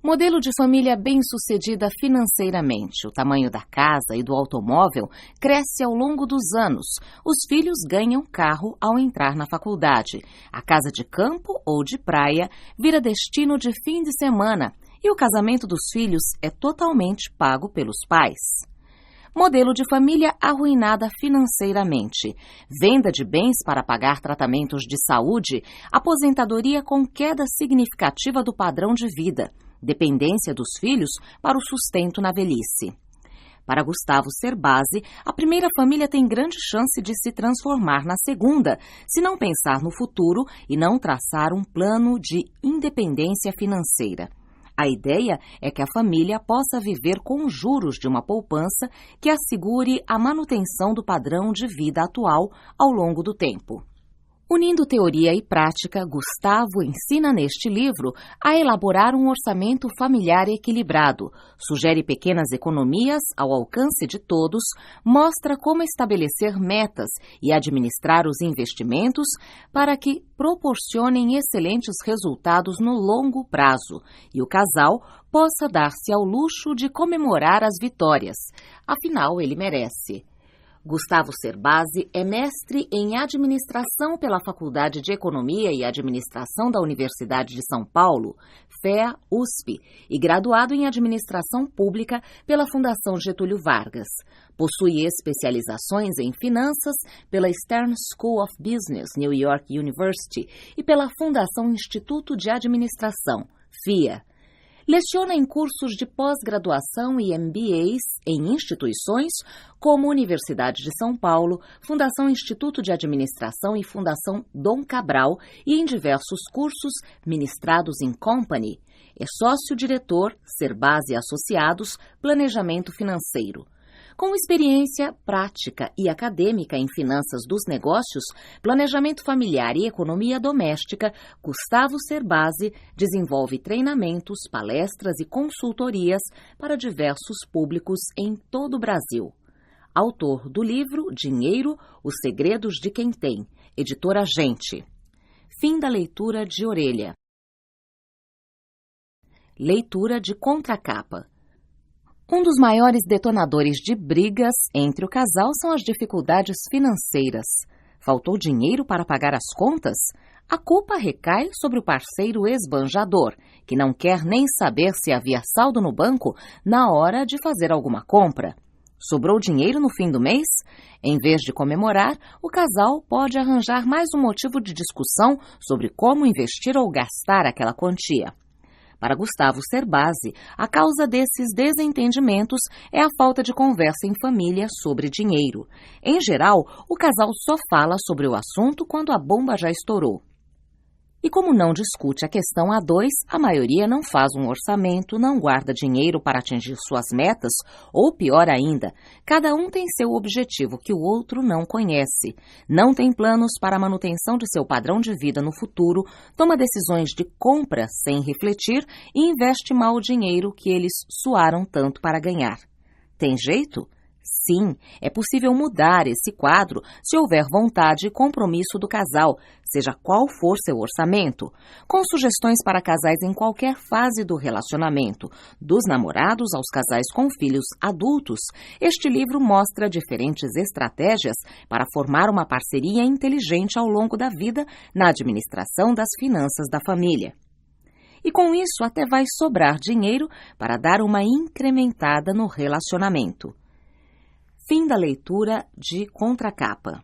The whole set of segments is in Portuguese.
Modelo de família bem-sucedida financeiramente. O tamanho da casa e do automóvel cresce ao longo dos anos. Os filhos ganham carro ao entrar na faculdade. A casa de campo ou de praia vira destino de fim de semana. E o casamento dos filhos é totalmente pago pelos pais. Modelo de família arruinada financeiramente. Venda de bens para pagar tratamentos de saúde, aposentadoria com queda significativa do padrão de vida, dependência dos filhos para o sustento na velhice. Para Gustavo Cerbasi, a primeira família tem grande chance de se transformar na segunda, se não pensar no futuro e não traçar um plano de independência financeira. A ideia é que a família possa viver com juros de uma poupança que assegure a manutenção do padrão de vida atual ao longo do tempo. Unindo teoria e prática, Gustavo ensina neste livro a elaborar um orçamento familiar equilibrado, sugere pequenas economias ao alcance de todos, mostra como estabelecer metas e administrar os investimentos para que proporcionem excelentes resultados no longo prazo e o casal possa dar-se ao luxo de comemorar as vitórias. Afinal, ele merece. Gustavo Cerbasi é mestre em administração pela Faculdade de Economia e Administração da Universidade de São Paulo, FEA-USP, e graduado em administração pública pela Fundação Getúlio Vargas. Possui especializações em finanças pela Stern School of Business, New York University, e pela Fundação Instituto de Administração, FIA. Leciona em cursos de pós-graduação e MBAs em instituições como Universidade de São Paulo, Fundação Instituto de Administração e Fundação Dom Cabral e em diversos cursos ministrados em Company. É sócio-diretor, Cerbasi Associados, Planejamento Financeiro. Com experiência prática e acadêmica em finanças dos negócios, planejamento familiar e economia doméstica, Gustavo Cerbasi desenvolve treinamentos, palestras e consultorias para diversos públicos em todo o Brasil. Autor do livro Dinheiro, Os Segredos de Quem Tem, editora Gente. Fim da leitura de orelha. Leitura de contracapa. Um dos maiores detonadores de brigas entre o casal são as dificuldades financeiras. Faltou dinheiro para pagar as contas? A culpa recai sobre o parceiro esbanjador, que não quer nem saber se havia saldo no banco na hora de fazer alguma compra. Sobrou dinheiro no fim do mês? Em vez de comemorar, o casal pode arranjar mais um motivo de discussão sobre como investir ou gastar aquela quantia. Para Gustavo Cerbasi, a causa desses desentendimentos é a falta de conversa em família sobre dinheiro. Em geral, o casal só fala sobre o assunto quando a bomba já estourou. E como não discute a questão a dois, a maioria não faz um orçamento, não guarda dinheiro para atingir suas metas, ou pior ainda, cada um tem seu objetivo que o outro não conhece, não tem planos para a manutenção de seu padrão de vida no futuro, toma decisões de compra sem refletir e investe mal o dinheiro que eles suaram tanto para ganhar. Tem jeito? Sim, é possível mudar esse quadro se houver vontade e compromisso do casal, seja qual for seu orçamento, com sugestões para casais em qualquer fase do relacionamento, dos namorados aos casais com filhos adultos. Este livro mostra diferentes estratégias para formar uma parceria inteligente ao longo da vida na administração das finanças da família. E com isso até vai sobrar dinheiro para dar uma incrementada no relacionamento. Fim da leitura de contracapa.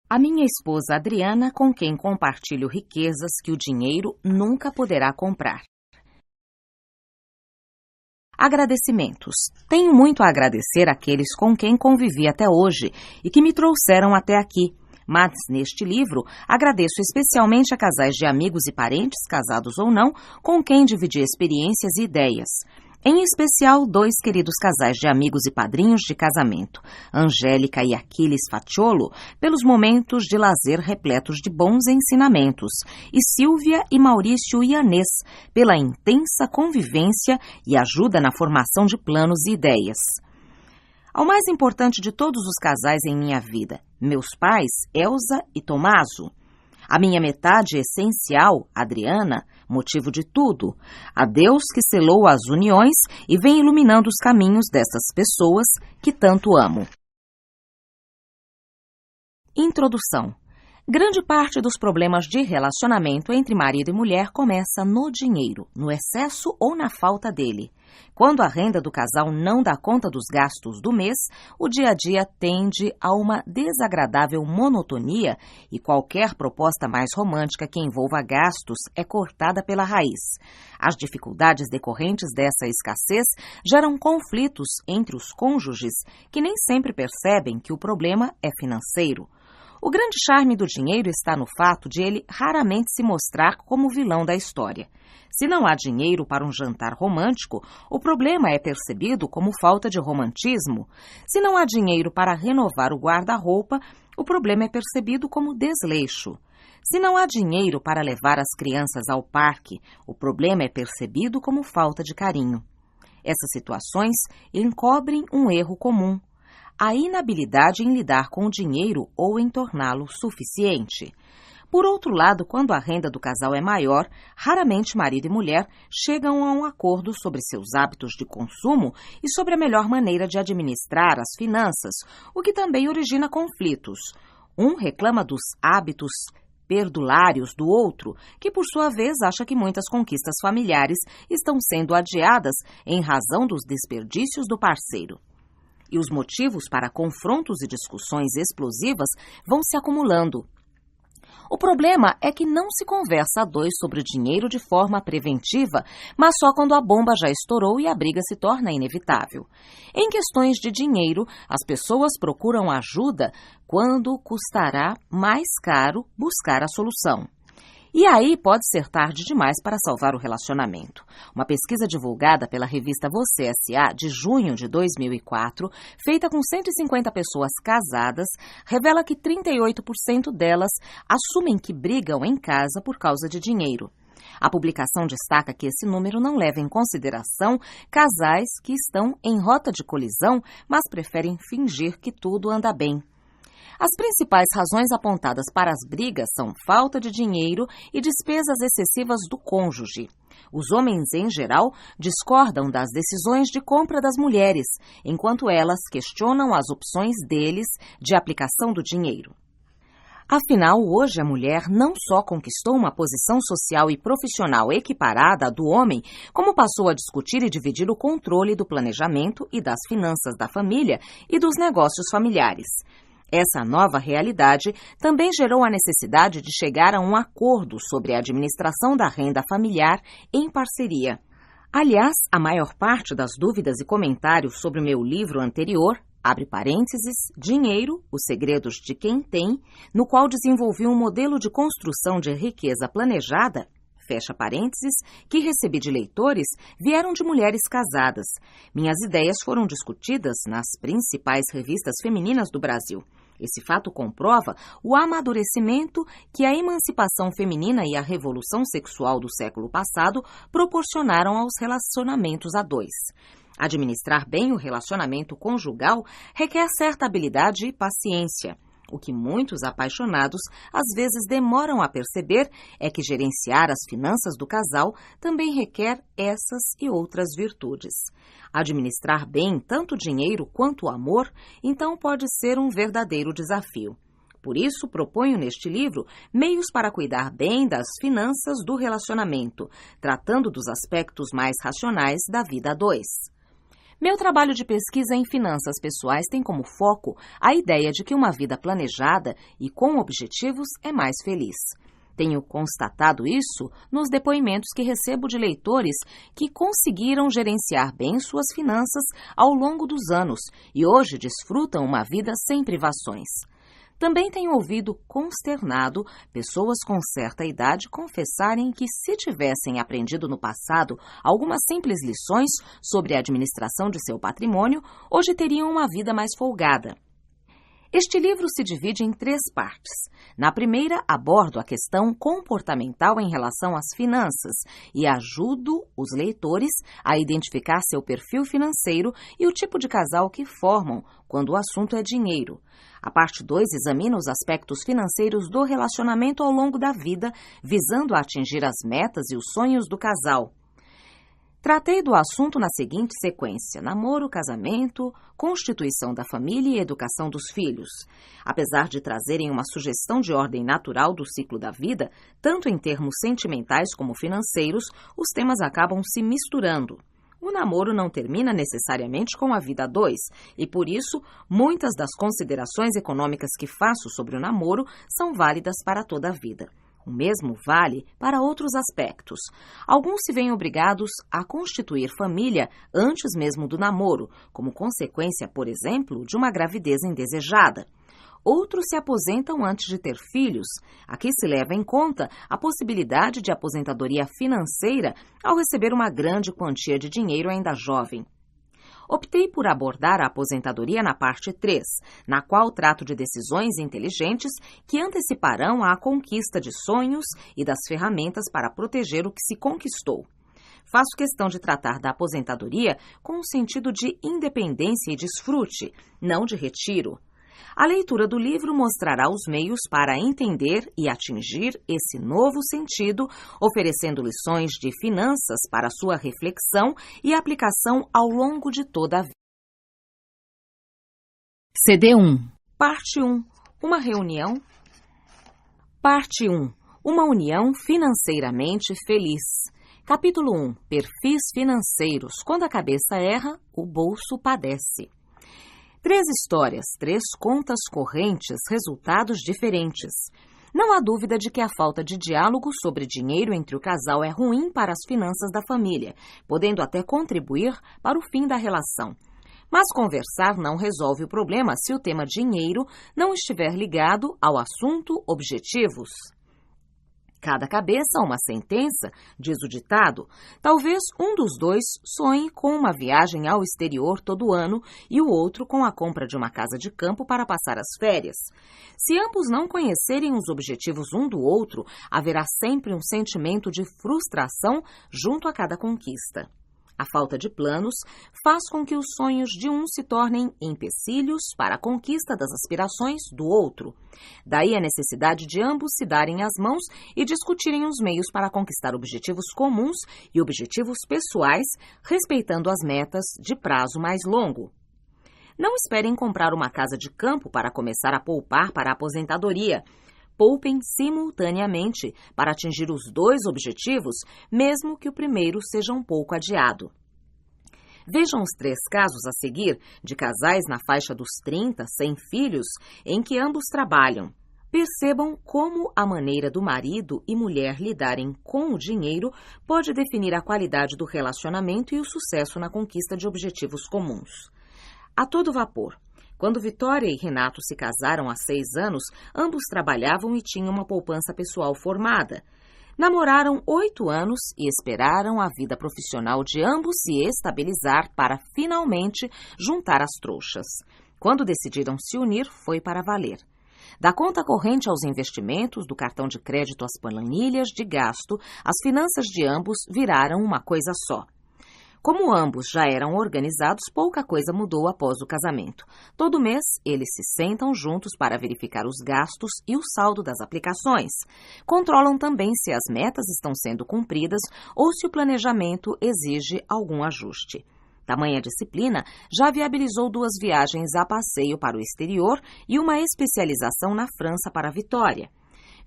A minha esposa Adriana, com quem compartilho riquezas que o dinheiro nunca poderá comprar. Agradecimentos. Tenho muito a agradecer àqueles com quem convivi até hoje e que me trouxeram até aqui. Mas, neste livro, agradeço especialmente a casais de amigos e parentes, casados ou não, com quem dividi experiências e ideias. Em especial, 2 queridos casais de amigos e padrinhos de casamento, Angélica e Aquiles Fatiolo, pelos momentos de lazer repletos de bons ensinamentos, e Silvia e Maurício Ianês, pela intensa convivência e ajuda na formação de planos e ideias. Ao mais importante de todos os casais em minha vida, meus pais, Elza e Tomaso. A minha metade essencial, Adriana, motivo de tudo. A Deus que selou as uniões e vem iluminando os caminhos dessas pessoas que tanto amo. Introdução. Grande parte dos problemas de relacionamento entre marido e mulher começa no dinheiro, no excesso ou na falta dele. Quando a renda do casal não dá conta dos gastos do mês, o dia a dia tende a uma desagradável monotonia e qualquer proposta mais romântica que envolva gastos é cortada pela raiz. As dificuldades decorrentes dessa escassez geram conflitos entre os cônjuges que nem sempre percebem que o problema é financeiro. O grande charme do dinheiro está no fato de ele raramente se mostrar como vilão da história. Se não há dinheiro para um jantar romântico, o problema é percebido como falta de romantismo. Se não há dinheiro para renovar o guarda-roupa, o problema é percebido como desleixo. Se não há dinheiro para levar as crianças ao parque, o problema é percebido como falta de carinho. Essas situações encobrem um erro comum: a inabilidade em lidar com o dinheiro ou em torná-lo suficiente. Por outro lado, quando a renda do casal é maior, raramente marido e mulher chegam a um acordo sobre seus hábitos de consumo e sobre a melhor maneira de administrar as finanças, o que também origina conflitos. Um reclama dos hábitos perdulários do outro, que por sua vez acha que muitas conquistas familiares estão sendo adiadas em razão dos desperdícios do parceiro. E os motivos para confrontos e discussões explosivas vão se acumulando. O problema é que não se conversa a dois sobre dinheiro de forma preventiva, mas só quando a bomba já estourou e a briga se torna inevitável. Em questões de dinheiro, as pessoas procuram ajuda quando custará mais caro buscar a solução. E aí pode ser tarde demais para salvar o relacionamento. Uma pesquisa divulgada pela revista Você S.A. de junho de 2004, feita com 150 pessoas casadas, revela que 38% delas assumem que brigam em casa por causa de dinheiro. A publicação destaca que esse número não leva em consideração casais que estão em rota de colisão, mas preferem fingir que tudo anda bem. As principais razões apontadas para as brigas são falta de dinheiro e despesas excessivas do cônjuge. Os homens, em geral, discordam das decisões de compra das mulheres, enquanto elas questionam as opções deles de aplicação do dinheiro. Afinal, hoje a mulher não só conquistou uma posição social e profissional equiparada à do homem, como passou a discutir e dividir o controle do planejamento e das finanças da família e dos negócios familiares. Essa nova realidade também gerou a necessidade de chegar a um acordo sobre a administração da renda familiar em parceria. Aliás, a maior parte das dúvidas e comentários sobre o meu livro anterior, abre parênteses, Dinheiro, os segredos de quem tem, no qual desenvolvi um modelo de construção de riqueza planejada, fecha parênteses, que recebi de leitores, vieram de mulheres casadas. Minhas ideias foram discutidas nas principais revistas femininas do Brasil. Esse fato comprova o amadurecimento que a emancipação feminina e a revolução sexual do século passado proporcionaram aos relacionamentos a dois. Administrar bem o relacionamento conjugal requer certa habilidade e paciência. O que muitos apaixonados às vezes demoram a perceber é que gerenciar as finanças do casal também requer essas e outras virtudes. Administrar bem tanto o dinheiro quanto o amor, então, pode ser um verdadeiro desafio. Por isso, proponho neste livro meios para cuidar bem das finanças do relacionamento, tratando dos aspectos mais racionais da vida a dois. Meu trabalho de pesquisa em finanças pessoais tem como foco a ideia de que uma vida planejada e com objetivos é mais feliz. Tenho constatado isso nos depoimentos que recebo de leitores que conseguiram gerenciar bem suas finanças ao longo dos anos e hoje desfrutam uma vida sem privações. Também tenho ouvido consternado pessoas com certa idade confessarem que, se tivessem aprendido no passado algumas simples lições sobre a administração de seu patrimônio, hoje teriam uma vida mais folgada. Este livro se divide em 3 partes. Na primeira, abordo a questão comportamental em relação às finanças e ajudo os leitores a identificar seu perfil financeiro e o tipo de casal que formam quando o assunto é dinheiro. A parte 2 examina os aspectos financeiros do relacionamento ao longo da vida, visando a atingir as metas e os sonhos do casal. Tratei do assunto na seguinte sequência: namoro, casamento, constituição da família e educação dos filhos. Apesar de trazerem uma sugestão de ordem natural do ciclo da vida, tanto em termos sentimentais como financeiros, os temas acabam se misturando. O namoro não termina necessariamente com a vida a 2, e por isso, muitas das considerações econômicas que faço sobre o namoro são válidas para toda a vida. O mesmo vale para outros aspectos. Alguns se veem obrigados a constituir família antes mesmo do namoro, como consequência, por exemplo, de uma gravidez indesejada. Outros se aposentam antes de ter filhos. Aqui se leva em conta a possibilidade de aposentadoria financeira ao receber uma grande quantia de dinheiro ainda jovem. Optei por abordar a aposentadoria na parte 3, na qual trato de decisões inteligentes que anteciparão a conquista de sonhos e das ferramentas para proteger o que se conquistou. Faço questão de tratar da aposentadoria com um sentido de independência e desfrute, não de retiro. A leitura do livro mostrará os meios para entender e atingir esse novo sentido, oferecendo lições de finanças para sua reflexão e aplicação ao longo de toda a vida. CD1. Parte 1. Uma reunião. Parte 1. Uma união financeiramente feliz. Capítulo 1. Perfis financeiros. Quando a cabeça erra, o bolso padece. 3 histórias, 3 contas correntes, resultados diferentes. Não há dúvida de que a falta de diálogo sobre dinheiro entre o casal é ruim para as finanças da família, podendo até contribuir para o fim da relação. Mas conversar não resolve o problema se o tema dinheiro não estiver ligado ao assunto objetivos. Cada cabeça uma sentença, diz o ditado. Talvez um dos dois sonhe com uma viagem ao exterior todo ano e o outro com a compra de uma casa de campo para passar as férias. Se ambos não conhecerem os objetivos um do outro, haverá sempre um sentimento de frustração junto a cada conquista. A falta de planos faz com que os sonhos de um se tornem empecilhos para a conquista das aspirações do outro. Daí a necessidade de ambos se darem as mãos e discutirem os meios para conquistar objetivos comuns e objetivos pessoais, respeitando as metas de prazo mais longo. Não esperem comprar uma casa de campo para começar a poupar para a aposentadoria. Poupem simultaneamente para atingir os 2 objetivos, mesmo que o primeiro seja um pouco adiado. Vejam os 3 casos a seguir de casais na faixa dos 30, sem filhos, em que ambos trabalham. Percebam como a maneira do marido e mulher lidarem com o dinheiro pode definir a qualidade do relacionamento e o sucesso na conquista de objetivos comuns. A todo vapor. Quando Vitória e Renato se casaram há 6 anos, ambos trabalhavam e tinham uma poupança pessoal formada. Namoraram 8 anos e esperaram a vida profissional de ambos se estabilizar para finalmente juntar as trouxas. Quando decidiram se unir, foi para valer. Da conta corrente aos investimentos, do cartão de crédito às planilhas de gasto, as finanças de ambos viraram uma coisa só. Como ambos já eram organizados, pouca coisa mudou após o casamento. Todo mês, eles se sentam juntos para verificar os gastos e o saldo das aplicações. Controlam também se as metas estão sendo cumpridas ou se o planejamento exige algum ajuste. Tamanha disciplina já viabilizou 2 viagens a passeio para o exterior e uma especialização na França para a Vitória.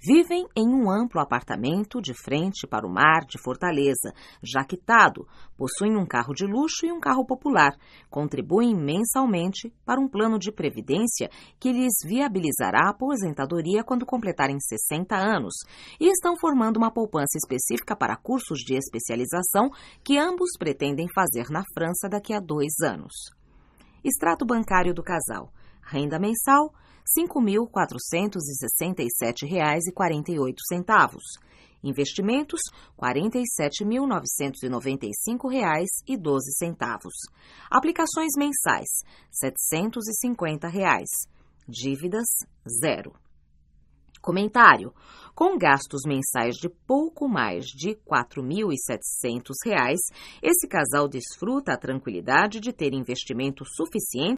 Vivem em um amplo apartamento de frente para o mar de Fortaleza, já quitado, possuem um carro de luxo e um carro popular, contribuem mensalmente para um plano de previdência que lhes viabilizará a aposentadoria quando completarem 60 anos e estão formando uma poupança específica para cursos de especialização que ambos pretendem fazer na França daqui a 2 anos. Extrato bancário do casal. Renda mensal, R$ 5.467,48. Investimentos, R$ 47.995,12. Aplicações mensais, R$ 750. dívidas zero. Comentário: com gastos mensais de pouco mais de R$ 4.700, esse casal desfruta a tranquilidade de ter investimento suficiente